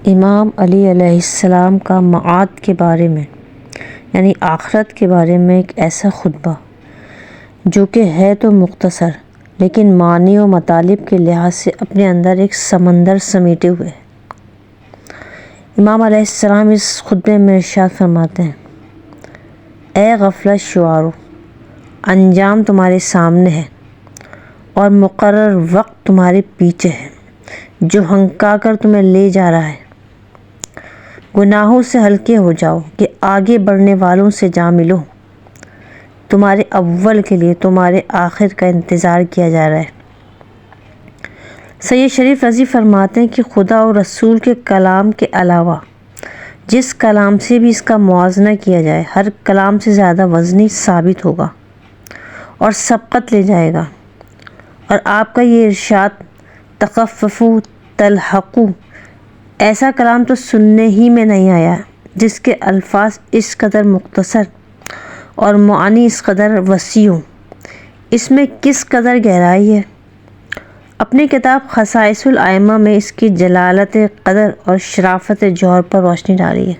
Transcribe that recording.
امام علی علیہ السلام کا معاد کے بارے میں یعنی آخرت کے بارے میں ایک ایسا خطبہ جو کہ ہے تو مختصر لیکن معنی و مطالب کے لحاظ سے اپنے اندر ایک سمندر سمیٹے ہوئے ہے۔ امام علیہ السلام اس خطبے میں ارشاد فرماتے ہیں: اے غفلت شعارو، انجام تمہارے سامنے ہے اور مقرر وقت تمہارے پیچھے ہے جو ہنکا کر تمہیں لے جا رہا ہے۔ گناہوں سے ہلکے ہو جاؤ کہ آگے بڑھنے والوں سے جا ملو۔ تمہارے اول کے لیے تمہارے آخر کا انتظار کیا جا رہا ہے۔ سید شریف رضی فرماتے ہیں کہ خدا اور رسول کے کلام کے علاوہ جس کلام سے بھی اس کا موازنہ کیا جائے ہر کلام سے زیادہ وزنی ثابت ہوگا اور سبقت لے جائے گا۔ اور آپ کا یہ ارشاد تخففوا تلحقوا، ایسا کلام تو سننے ہی میں نہیں آیا جس کے الفاظ اس قدر مختصر اور معانی اس قدر وسیع ہوں۔ اس میں کس قدر گہرائی ہے۔ اپنی کتاب خصائص الائمہ میں اس کی جلالت قدر اور شرافت جوہر پر روشنی ڈالی ہے۔